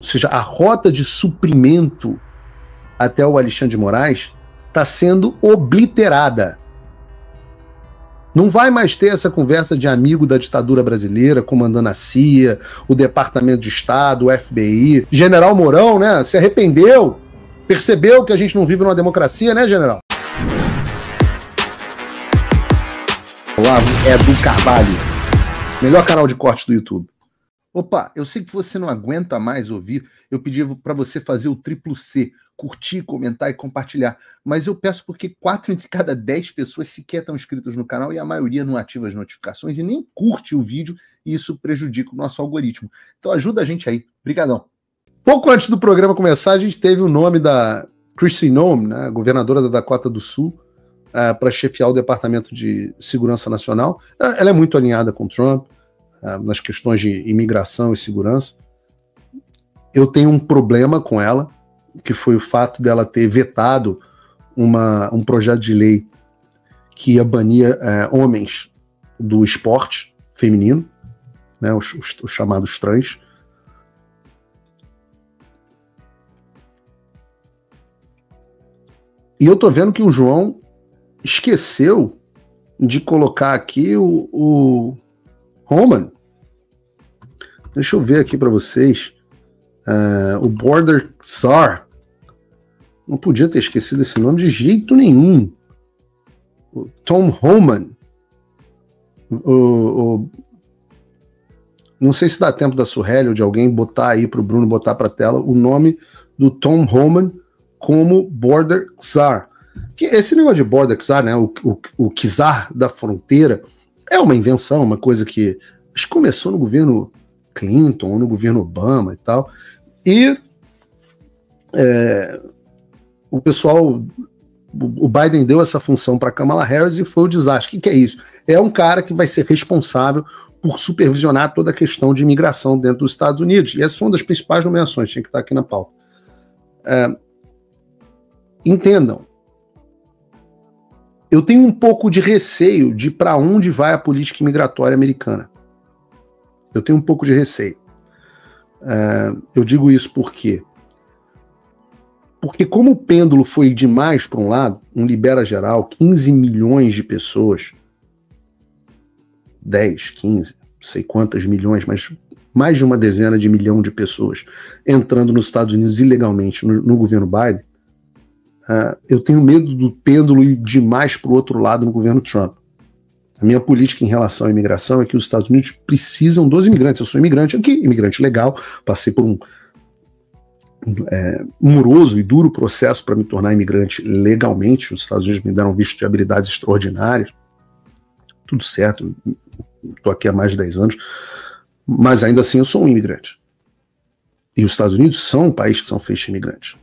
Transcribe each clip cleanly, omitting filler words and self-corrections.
Ou seja, a rota de suprimento até o Alexandre de Moraes está sendo obliterada. Não vai mais ter essa conversa de amigo da ditadura brasileira, comandando a CIA, o Departamento de Estado, o FBI. General Mourão, né, se arrependeu, percebeu que a gente não vive numa democracia, né, general? Olavo Edu Carvalho, melhor canal de corte do YouTube. Opa, eu sei que você não aguenta mais ouvir, eu pedi para você fazer o triplo C, curtir, comentar e compartilhar, mas eu peço porque 4 entre cada 10 pessoas sequer estão inscritas no canal e a maioria não ativa as notificações e nem curte o vídeo e isso prejudica o nosso algoritmo. Então ajuda a gente aí, brigadão. Pouco antes do programa começar, a gente teve o nome da Kristi Noem, né, governadora da Dakota do Sul, para chefiar o Departamento de Segurança Nacional. Ela é muito alinhada com Trump, nas questões de imigração e segurança. Eu tenho um problema com ela, que foi o fato dela ter vetado um projeto de lei que ia banir homens do esporte feminino, né, os chamados trans. E eu tô vendo que o João esqueceu de colocar aqui o Homan. Deixa eu ver aqui para vocês. O Border Czar. Não podia ter esquecido esse nome de jeito nenhum. O Tom Homan. Não sei se dá tempo da Suheli ou de alguém botar aí para o Bruno botar para a tela o nome do Tom Homan como Border Czar. Que esse negócio de Border Czar, né, o czar da fronteira, é uma invenção, uma coisa que acho que começou no governo Clinton, ou no governo Obama e tal. E o pessoal, o Biden deu essa função para Kamala Harris e foi o desastre. O que é isso? É um cara que vai ser responsável por supervisionar toda a questão de imigração dentro dos Estados Unidos. E essa foi uma das principais nomeações, tinha que estar aqui na pauta. Entendam, eu tenho um pouco de receio de para onde vai a política imigratória americana. Eu tenho um pouco de receio. Eu digo isso por quê? Porque como o pêndulo foi demais para um lado, um libera geral, 15 milhões de pessoas, 10, 15, não sei quantas milhões, mas mais de uma dezena de milhão de pessoas entrando nos Estados Unidos ilegalmente no governo Biden, eu tenho medo do pêndulo ir demais para o outro lado no governo Trump. A minha política em relação à imigração é que os Estados Unidos precisam dos imigrantes. Eu sou imigrante aqui, imigrante legal, passei por um moroso e duro processo para me tornar imigrante legalmente. Os Estados Unidos me deram um visto de habilidades extraordinárias. Tudo certo, estou aqui há mais de 10 anos, mas ainda assim eu sou um imigrante. E os Estados Unidos são um país que são feitos de imigrantes.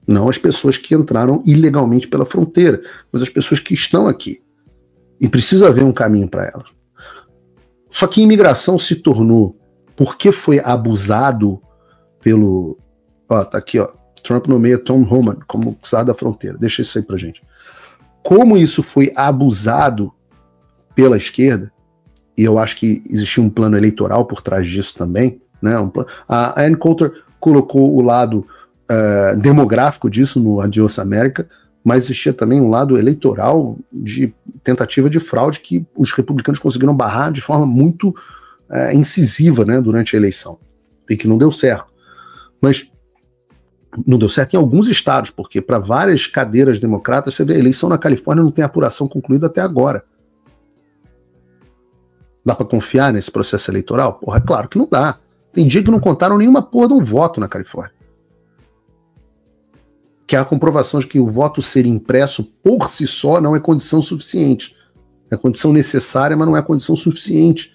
Não as pessoas que entraram ilegalmente pela fronteira, mas as pessoas que estão aqui. E precisa haver um caminho para elas. Só que a imigração se tornou, porque foi abusado pelo... tá aqui, Trump nomeia Tom Homan como czar da fronteira. Deixa isso aí pra gente. Como isso foi abusado pela esquerda, e eu acho que existia um plano eleitoral por trás disso também, né? A Ann Coulter colocou o lado demográfico disso no Adios América, mas existia também um lado eleitoral de tentativa de fraude que os republicanos conseguiram barrar de forma muito incisiva, né, durante a eleição, e que não deu certo. Mas não deu certo em alguns estados, porque para várias cadeiras democratas, você vê, a eleição na Califórnia não tem apuração concluída até agora. Dá para confiar nesse processo eleitoral? Porra, é claro que não dá. Tem dia que não contaram nenhuma porra de um voto na Califórnia. Que é a comprovação de que o voto ser impresso por si só não é condição suficiente. É condição necessária, mas não é condição suficiente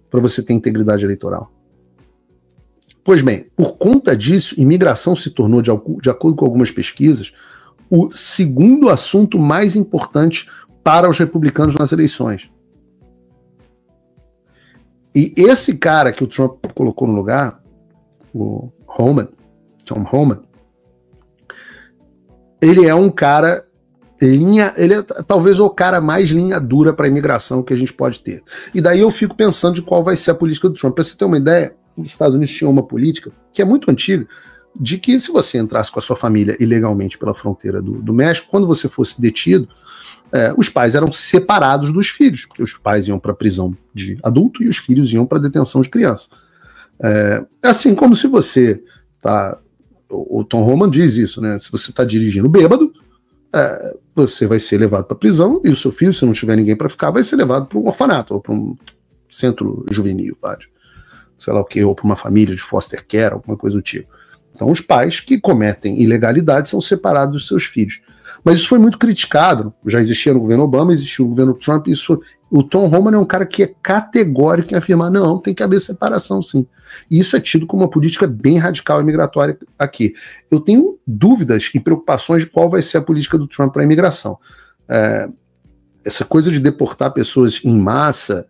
para você ter integridade eleitoral. Pois bem, por conta disso, imigração se tornou, de acordo com algumas pesquisas, o segundo assunto mais importante para os republicanos nas eleições. E esse cara que o Trump colocou no lugar, o Tom Homan, ele é um cara ele é talvez o cara mais linha dura para a imigração que a gente pode ter. E daí eu fico pensando de qual vai ser a política do Trump. Para você ter uma ideia, os Estados Unidos tinham uma política que é muito antiga, de que se você entrasse com a sua família ilegalmente pela fronteira do México, quando você fosse detido, os pais eram separados dos filhos, porque os pais iam para a prisão de adulto e os filhos iam para a detenção de criança. Assim como se você tá... O Tom Homan diz isso, né? Se você está dirigindo bêbado, você vai ser levado para a prisão e o seu filho, se não tiver ninguém para ficar, vai ser levado para um orfanato ou para um centro juvenil, sei lá o que, ou para uma família de foster care, alguma coisa do tipo. Então os pais que cometem ilegalidade são separados dos seus filhos. Mas isso foi muito criticado, já existia no governo Obama, existiu no governo Trump, o Tom Homan é um cara que é categórico em afirmar, não, tem que haver separação sim. E isso é tido como uma política bem radical e migratória aqui. Eu tenho dúvidas e preocupações de qual vai ser a política do Trump para a imigração. Essa coisa de deportar pessoas em massa,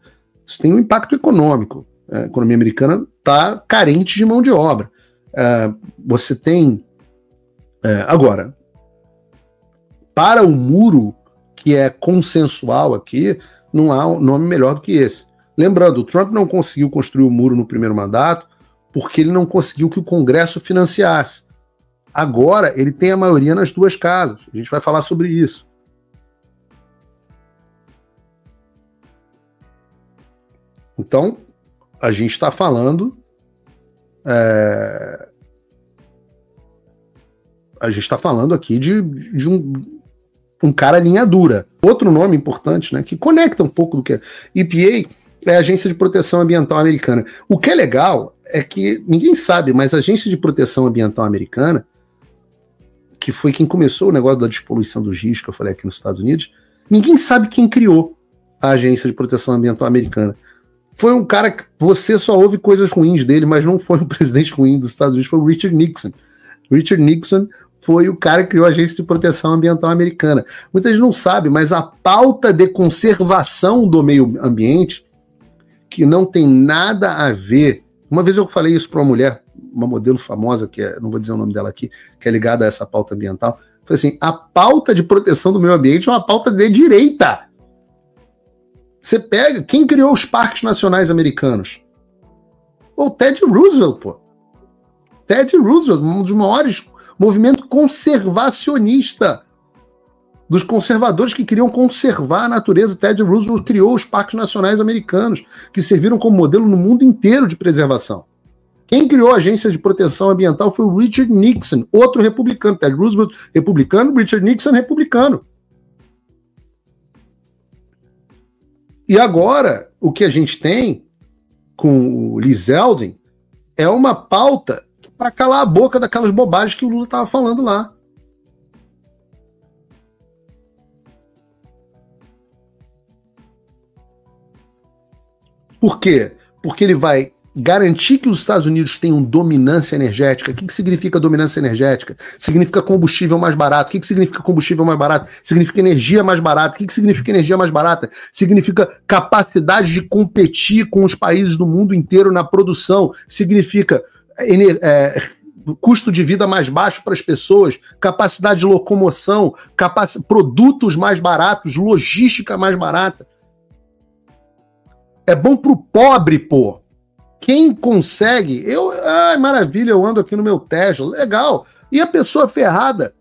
isso tem um impacto econômico. A economia americana está carente de mão de obra. Você tem... agora, para o muro, que é consensual aqui, não há um nome melhor do que esse. Lembrando, o Trump não conseguiu construir o muro no primeiro mandato porque ele não conseguiu que o Congresso financiasse. Agora, ele tem a maioria nas duas casas. A gente vai falar sobre isso. Então, a gente está falando... a gente está falando aqui de um cara linha dura. Outro nome importante, né, que conecta um pouco do que é EPA, é a Agência de Proteção Ambiental Americana. O que é legal é que ninguém sabe, mas a Agência de Proteção Ambiental Americana, que foi quem começou o negócio da despoluição dos rios, que eu falei aqui nos Estados Unidos, ninguém sabe quem criou a Agência de Proteção Ambiental Americana. Foi um cara que você só ouve coisas ruins dele, mas não foi um presidente ruim dos Estados Unidos, foi o Richard Nixon. Richard Nixon foi o cara que criou a Agência de Proteção Ambiental Americana. Muita gente não sabe, mas a pauta de conservação do meio ambiente, que não tem nada a ver... Uma vez eu falei isso para uma mulher, uma modelo famosa, que não vou dizer o nome dela aqui, que é ligada a essa pauta ambiental. Falei assim, a pauta de proteção do meio ambiente é uma pauta de direita. Você pega... Quem criou os parques nacionais americanos? O Teddy Roosevelt, pô. Teddy Roosevelt, um dos maiores movimento conservacionista dos conservadores que queriam conservar a natureza. Teddy Roosevelt criou os parques nacionais americanos, que serviram como modelo no mundo inteiro de preservação. Quem criou a Agência de Proteção Ambiental foi o Richard Nixon, outro republicano. Teddy Roosevelt, republicano, Richard Nixon, republicano. E agora, o que a gente tem com o Lee Zeldin é uma pauta para calar a boca daquelas bobagens que o Lula estava falando lá. Por quê? Porque ele vai garantir que os Estados Unidos tenham dominância energética. O que significa dominância energética? Significa combustível mais barato. O que significa combustível mais barato? Significa energia mais barata. O que significa energia mais barata? Significa capacidade de competir com os países do mundo inteiro na produção. Significa custo de vida mais baixo para as pessoas, capacidade de locomoção, produtos mais baratos, logística mais barata. É bom pro pobre, pô. Quem consegue... maravilha, eu ando aqui no meu Tesla, legal. E a pessoa ferrada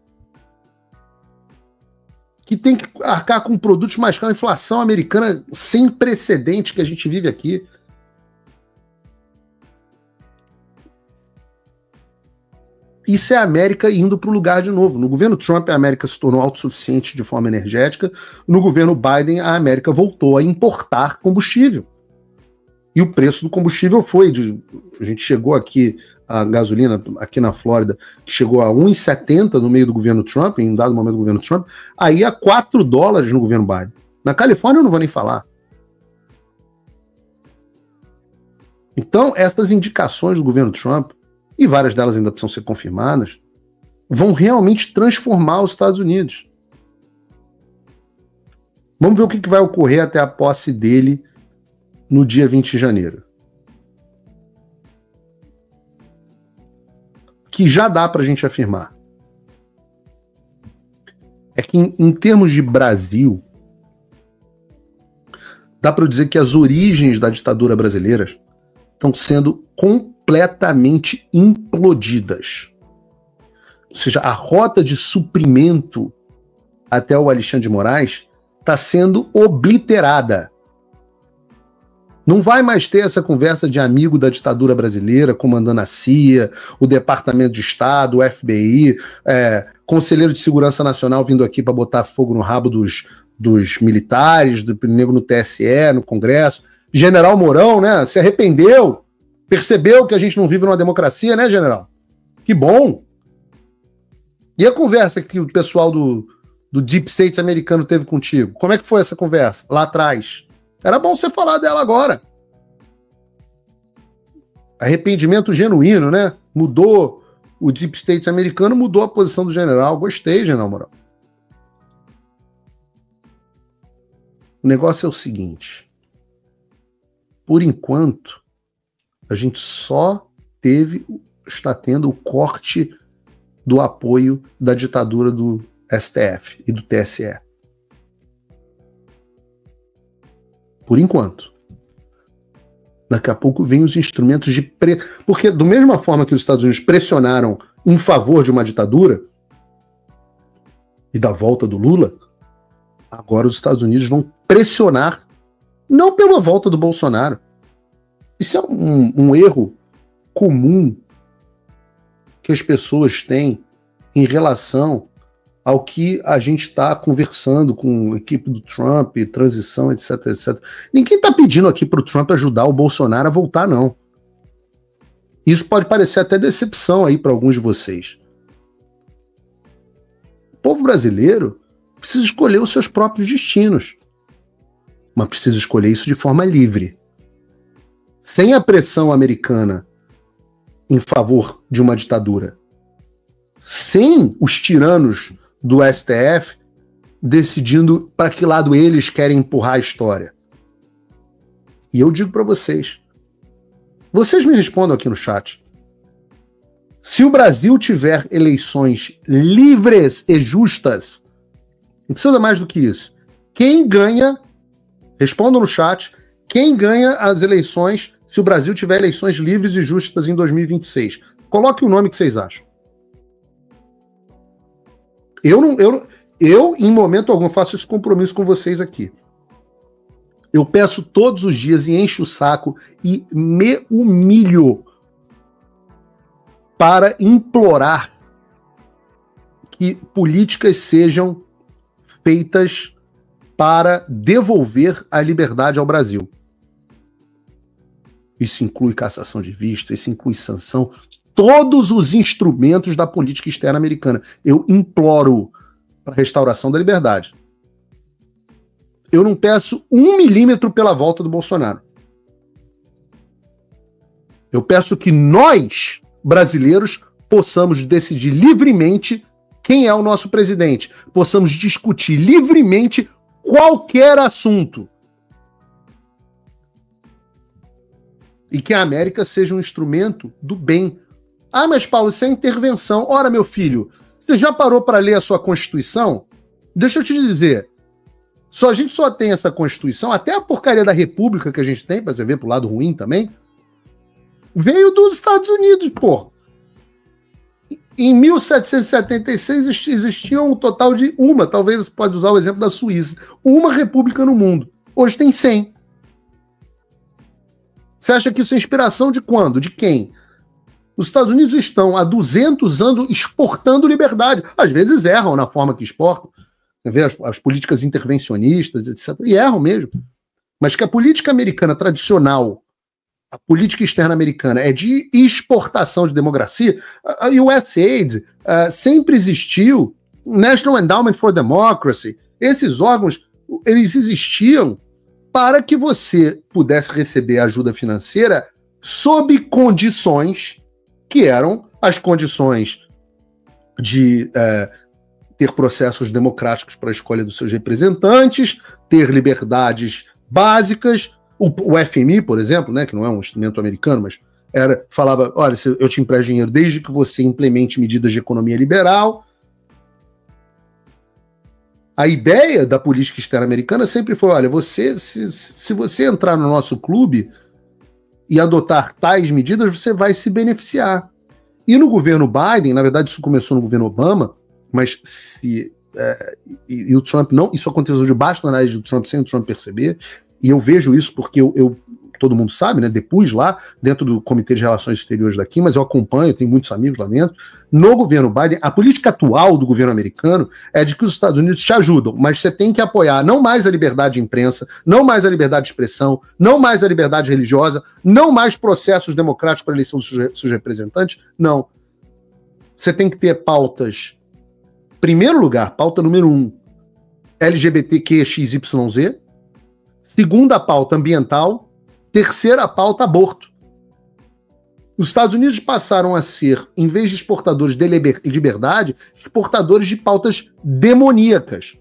que tem que arcar com produtos mais caros, inflação americana sem precedente que a gente vive aqui. Isso é a América indo para o lugar de novo. No governo Trump, a América se tornou autossuficiente de forma energética. No governo Biden, a América voltou a importar combustível. E o preço do combustível foi... A gente chegou aqui, a gasolina aqui na Flórida, que chegou a 1,70 no meio do governo Trump, em um dado momento do governo Trump, aí a $4 no governo Biden. Na Califórnia eu não vou nem falar. Então, essas indicações do governo Trump, e várias delas ainda precisam ser confirmadas, vão realmente transformar os Estados Unidos. Vamos ver o que vai ocorrer até a posse dele no dia 20 de janeiro. Que já dá para a gente afirmar. É que em termos de Brasil, dá para dizer que as origens da ditadura brasileira estão sendo completamente implodidas. Ou seja, a rota de suprimento até o Alexandre de Moraes está sendo obliterada. Não vai mais ter essa conversa de amigo da ditadura brasileira, comandando a CIA, o Departamento de Estado, o FBI, conselheiro de segurança nacional vindo aqui para botar fogo no rabo dos militares, do nego no TSE, no Congresso. General Mourão, né, se arrependeu, percebeu que a gente não vive numa democracia, né, general? Que bom! E a conversa que o pessoal do Deep State americano teve contigo? Como é que foi essa conversa lá atrás? Era bom você falar dela agora. Arrependimento genuíno, né? Mudou o Deep State americano, mudou a posição do general. Gostei, general Mourão. O negócio é o seguinte. Por enquanto, a gente só está tendo o corte do apoio da ditadura do STF e do TSE. Por enquanto. Daqui a pouco vem os instrumentos de... Porque, da mesma forma que os Estados Unidos pressionaram em favor de uma ditadura e da volta do Lula, agora os Estados Unidos vão pressionar não pela volta do Bolsonaro. Isso é um erro comum que as pessoas têm em relação ao que a gente está conversando com a equipe do Trump, transição, etc, etc. Ninguém está pedindo aqui para o Trump ajudar o Bolsonaro a voltar, não. Isso pode parecer até decepção aí para alguns de vocês. O povo brasileiro precisa escolher os seus próprios destinos, mas precisa escolher isso de forma livre. Sem a pressão americana em favor de uma ditadura. Sem os tiranos do STF decidindo para que lado eles querem empurrar a história. E eu digo para vocês me respondam aqui no chat. Se o Brasil tiver eleições livres e justas, não precisa mais do que isso. Quem ganha, respondam no chat, quem ganha as eleições se o Brasil tiver eleições livres e justas em 2026? Coloque o nome que vocês acham. Eu, em momento algum, faço esse compromisso com vocês aqui. Eu peço todos os dias e encho o saco e me humilho para implorar que políticas sejam feitas para devolver a liberdade ao Brasil. Isso inclui cassação de vista, isso inclui sanção, todos os instrumentos da política externa americana. Eu imploro para a restauração da liberdade. Eu não peço 1 milímetro pela volta do Bolsonaro. Eu peço que nós, brasileiros, possamos decidir livremente quem é o nosso presidente. Possamos discutir livremente qualquer assunto. E que a América seja um instrumento do bem. Ah, mas Paulo, isso é intervenção. Ora, meu filho, você já parou para ler a sua Constituição? Deixa eu te dizer, a gente só tem essa Constituição, até a porcaria da República que a gente tem, para você ver pro lado ruim também, veio dos Estados Unidos, pô. Em 1776 existia um total de talvez você pode usar o exemplo da Suíça, uma república no mundo. Hoje tem 100. Você acha que isso é inspiração de quando? De quem? Os Estados Unidos estão há 200 anos exportando liberdade. Às vezes erram na forma que exportam. As políticas intervencionistas, etc. E erram mesmo. Mas que a política americana tradicional, a política externa americana, é de exportação de democracia. A USAID sempre existiu. National Endowment for Democracy. Esses órgãos, eles existiam para que você pudesse receber ajuda financeira sob condições que eram as condições de ter processos democráticos para a escolha dos seus representantes, ter liberdades básicas. O FMI, por exemplo, né, que não é um instrumento americano, mas falava, olha, eu te empresto dinheiro desde que você implemente medidas de economia liberal. A ideia da política externa americana sempre foi, olha, se você entrar no nosso clube e adotar tais medidas, você vai se beneficiar. E no governo Biden, na verdade isso começou no governo Obama, mas e o Trump não, isso aconteceu debaixo da análise do Trump sem o Trump perceber, e eu vejo isso porque todo mundo sabe, né, depus lá dentro do Comitê de Relações Exteriores daqui, mas eu acompanho, tenho muitos amigos lá dentro. No governo Biden, a política atual do governo americano é de que os Estados Unidos te ajudam, mas você tem que apoiar não mais a liberdade de imprensa, não mais a liberdade de expressão, não mais a liberdade religiosa, não mais processos democráticos para a eleição dos seus representantes, não. Você tem que ter pautas, primeiro lugar, pauta número 1, LGBTQXYZ, segunda pauta ambiental, terceira pauta, aborto. Os Estados Unidos passaram a ser, em vez de exportadores de liberdade, exportadores de pautas demoníacas.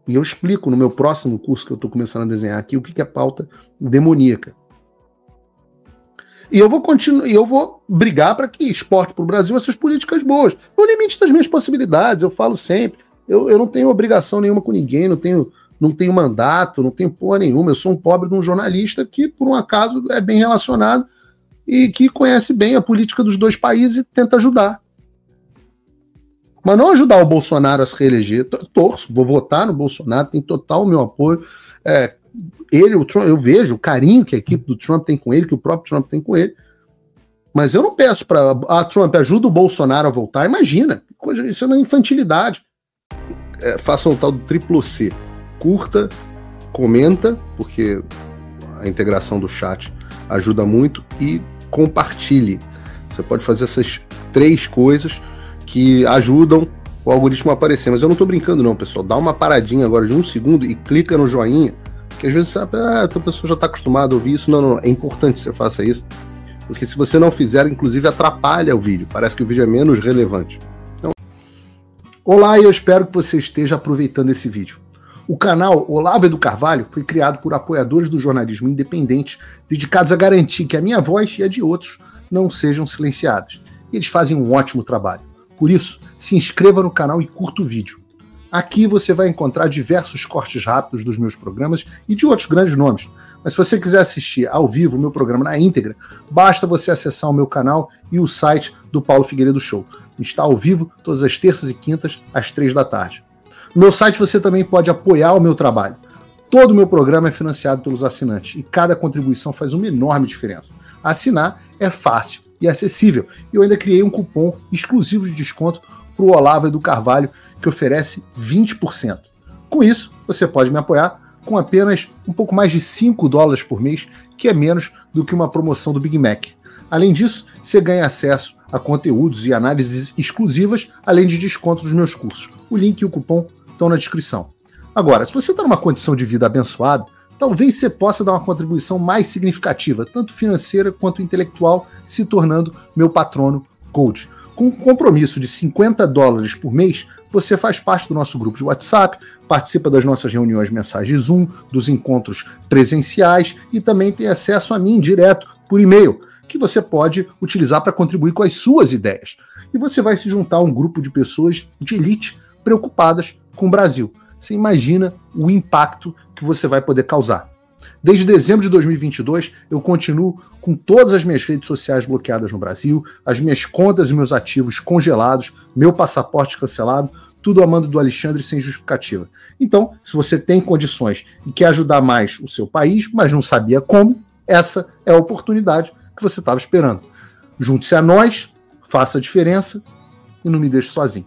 E eu explico no meu próximo curso que eu estou começando a desenhar aqui o que é pauta demoníaca. E eu vou continuar, eu vou brigar para que exporte para o Brasil essas políticas boas, no limite das minhas possibilidades. Eu falo sempre, eu não tenho obrigação nenhuma com ninguém, não tenho mandato, não tenho porra nenhuma. Eu sou um pobre de um jornalista que, por um acaso, é bem relacionado e que conhece bem a política dos dois países e tenta ajudar. Mas não ajudar o Bolsonaro a se reeleger. Torço, vou votar no Bolsonaro, tem total o meu apoio. O Trump, eu vejo o carinho que a equipe do Trump tem com ele, que o próprio Trump tem com ele. Mas eu não peço para Trump, ajuda o Bolsonaro a voltar. Imagina, isso é uma infantilidade. Faça o tal do triplo C. Curta, comenta, porque a integração do chat ajuda muito, e compartilhe. Você pode fazer essas 3 coisas que ajudam o algoritmo a aparecer. Mas eu não estou brincando não, pessoal. Dá uma paradinha agora de 1 segundo e clica no joinha, porque às vezes a pessoa já está acostumada a ouvir isso. Não, é importante que você faça isso, porque se você não fizer, inclusive atrapalha o vídeo. Parece que o vídeo é menos relevante. Então, olá, e eu espero que você esteja aproveitando esse vídeo. O canal Olavo do Carvalho foi criado por apoiadores do jornalismo independente, dedicados a garantir que a minha voz e a de outros não sejam silenciadas. E eles fazem um ótimo trabalho. Por isso, se inscreva no canal e curta o vídeo. Aqui você vai encontrar diversos cortes rápidos dos meus programas e de outros grandes nomes. Mas se você quiser assistir ao vivo o meu programa na íntegra, basta você acessar o meu canal e o site do Paulo Figueiredo Show. Está ao vivo todas as terças e quintas, às 3 da tarde. No meu site você também pode apoiar o meu trabalho. Todo o meu programa é financiado pelos assinantes e cada contribuição faz uma enorme diferença. Assinar é fácil e acessível. E eu ainda criei um cupom exclusivo de desconto para o Olavo do Carvalho, que oferece 20%. Com isso, você pode me apoiar com apenas um pouco mais de $5 por mês, que é menos do que uma promoção do Big Mac. Além disso, você ganha acesso a conteúdos e análises exclusivas, além de desconto nos meus cursos. O link e o cupom estão na descrição. Agora, se você está numa condição de vida abençoada, talvez você possa dar uma contribuição mais significativa, tanto financeira quanto intelectual, se tornando meu patrono Gold. Com um compromisso de $50 por mês, você faz parte do nosso grupo de WhatsApp, participa das nossas reuniões mensais de Zoom, dos encontros presenciais e também tem acesso a mim direto por e-mail, que você pode utilizar para contribuir com as suas ideias. E você vai se juntar a um grupo de pessoas de elite preocupadas com o Brasil. Você imagina o impacto que você vai poder causar. Desde dezembro de 2022, eu continuo com todas as minhas redes sociais bloqueadas no Brasil, as minhas contas e meus ativos congelados, meu passaporte cancelado, tudo a mando do Alexandre sem justificativa. Então, se você tem condições e quer ajudar mais o seu país, mas não sabia como, essa é a oportunidade que você estava esperando. Junte-se a nós, faça a diferença e não me deixe sozinho.